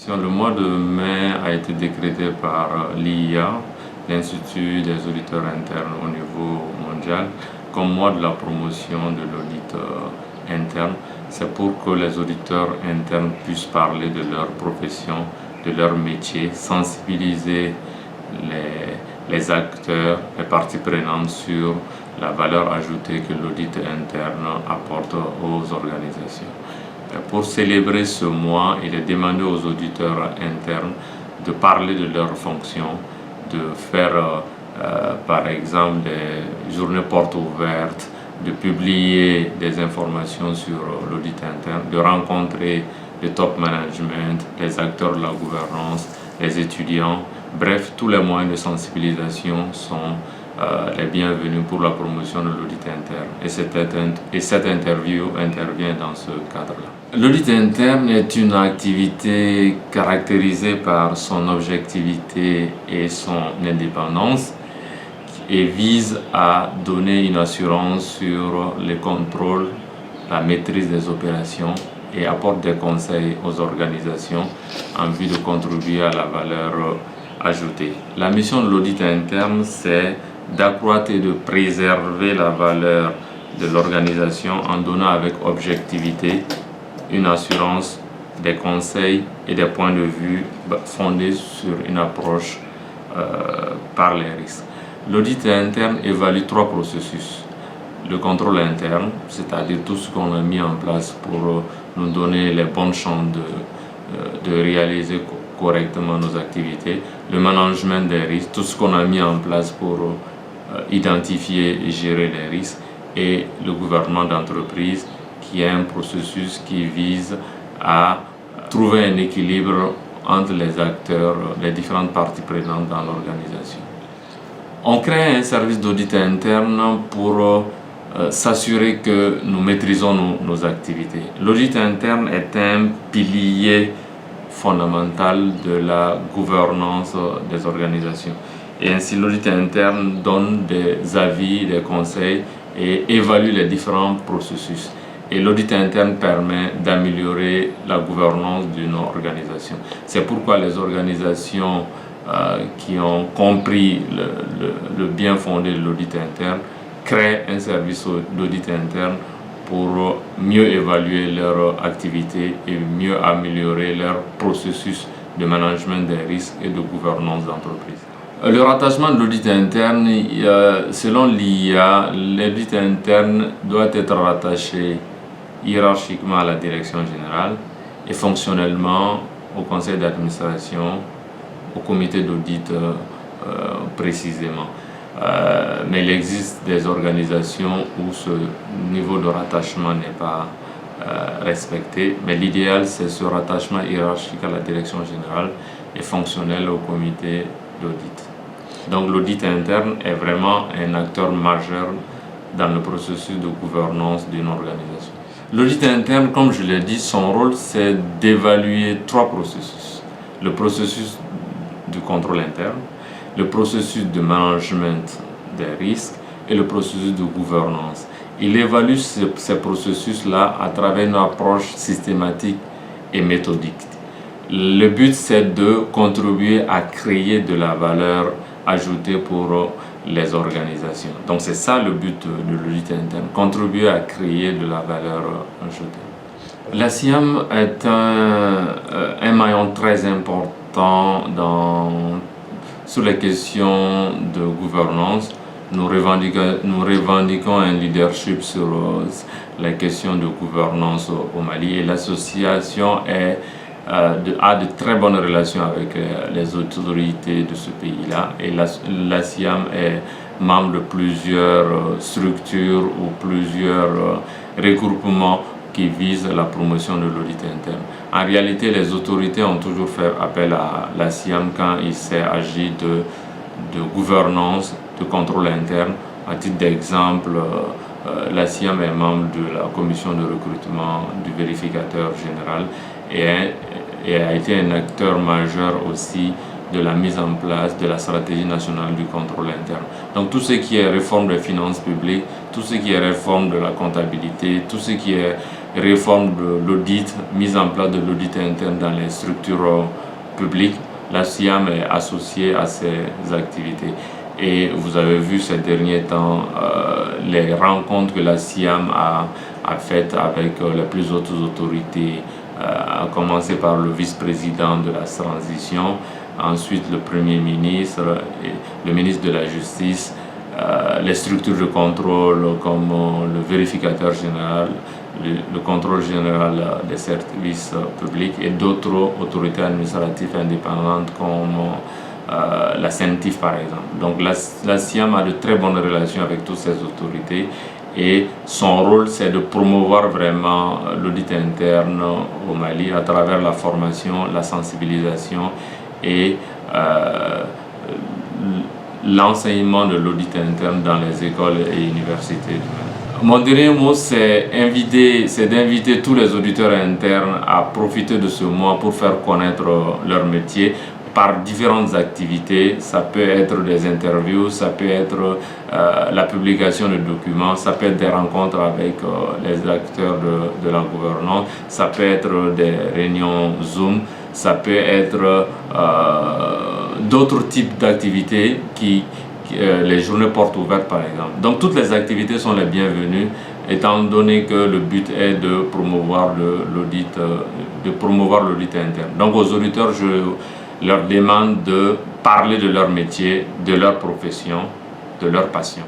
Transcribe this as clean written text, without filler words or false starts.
Le mois de mai a été décrété par l'IIA, l'Institut des auditeurs internes au niveau mondial, comme mois de la promotion de l'audit interne. C'est pour que les auditeurs internes puissent parler de leur profession, de leur métier, sensibiliser les acteurs, les parties prenantes sur la valeur ajoutée que l'audit interne apporte aux organisations. Pour célébrer ce mois, il est demandé aux auditeurs internes de parler de leurs fonctions, de faire par exemple des journées portes ouvertes, de publier des informations sur l'audit interne, de rencontrer le top management, les acteurs de la gouvernance, les étudiants. Bref, tous les moyens de sensibilisation sont les bienvenus pour la promotion de l'audit interne. Et cette interview intervient dans ce cadre-là. L'audit interne est une activité caractérisée par son objectivité et son indépendance et vise à donner une assurance sur les contrôles, la maîtrise des opérations et apporte des conseils aux organisations en vue de contribuer à la valeur ajoutée. La mission de l'audit interne, c'est d'accroître et de préserver la valeur de l'organisation en donnant avec objectivité une assurance, des conseils et des points de vue fondés sur une approche par les risques. L'audit interne évalue 3 processus. Le contrôle interne, c'est-à-dire tout ce qu'on a mis en place pour nous donner les bonnes chances de réaliser correctement nos activités. Le management des risques, tout ce qu'on a mis en place pour identifier et gérer les risques. Et le gouvernement d'entreprise, qui est un processus qui vise à trouver un équilibre entre les acteurs, les différentes parties prenantes dans l'organisation. On crée un service d'audit interne pour s'assurer que nous maîtrisons nos activités. L'audit interne est un pilier fondamental de la gouvernance des organisations. Et ainsi, l'audit interne donne des avis, des conseils et évalue les différents processus. Et l'audit interne permet d'améliorer la gouvernance d'une organisation. C'est pourquoi les organisations qui ont compris le bien fondé de l'audit interne créent un service d'audit interne pour mieux évaluer leur activité et mieux améliorer leur processus de management des risques et de gouvernance d'entreprise. Le rattachement de l'audit interne, selon l'IIA, l'audit interne doit être rattaché hiérarchiquement à la direction générale et fonctionnellement au conseil d'administration, au comité d'audit précisément. Mais il existe des organisations où ce niveau de rattachement n'est pas respecté, mais l'idéal c'est ce rattachement hiérarchique à la direction générale et fonctionnel au comité d'audit. Donc l'audit interne est vraiment un acteur majeur dans le processus de gouvernance d'une organisation. L'audit interne, comme je l'ai dit, son rôle c'est d'évaluer 3 processus. Le processus du contrôle interne, le processus de management des risques et le processus de gouvernance. Il évalue ces processus-là à travers une approche systématique et méthodique. Le but, c'est de contribuer à créer de la valeur ajoutée pour les organisations. Donc c'est ça le but de l'audit interne, contribuer à créer de la valeur ajoutée. La CIAM est un maillon très important sur les questions de gouvernance. Nous revendiquons un leadership sur les questions de gouvernance au Mali et l'association a de très bonnes relations avec les autorités de ce pays-là. Et la CIAM est membre de plusieurs structures ou plusieurs regroupements qui visent la promotion de l'audit interne. En réalité, les autorités ont toujours fait appel à la CIAM quand il s'agit de gouvernance, de contrôle interne. À titre d'exemple, la CIAM est membre de la commission de recrutement du vérificateur général et a été un acteur majeur aussi de la mise en place de la stratégie nationale du contrôle interne. Donc tout ce qui est réforme des finances publiques, tout ce qui est réforme de la comptabilité, tout ce qui est réforme de l'audit, mise en place de l'audit interne dans les structures publiques. La SIAM est associée à ces activités. Et vous avez vu ces derniers temps les rencontres que la SIAM a faites avec les plus hautes autorités, à commencer par le vice-président de la transition, ensuite le Premier ministre, et le ministre de la Justice, les structures de contrôle comme le vérificateur général, le contrôle général des services publics et d'autres autorités administratives indépendantes comme la CENTIF par exemple. Donc la SIAM a de très bonnes relations avec toutes ces autorités et son rôle c'est de promouvoir vraiment l'audit interne au Mali à travers la formation, la sensibilisation et l'enseignement de l'audit interne dans les écoles et universités du Mali. Mon dernier mot, c'est d'inviter tous les auditeurs internes à profiter de ce mois pour faire connaître leur métier par différentes activités. Ça peut être des interviews, ça peut être la publication de documents, ça peut être des rencontres avec les acteurs de la gouvernance, ça peut être des réunions Zoom, ça peut être d'autres types d'activités les journées portes ouvertes par exemple. Donc toutes les activités sont les bienvenues étant donné que le but est de promouvoir l'audit interne. Donc aux auditeurs, je leur demande de parler de leur métier, de leur profession, de leur passion.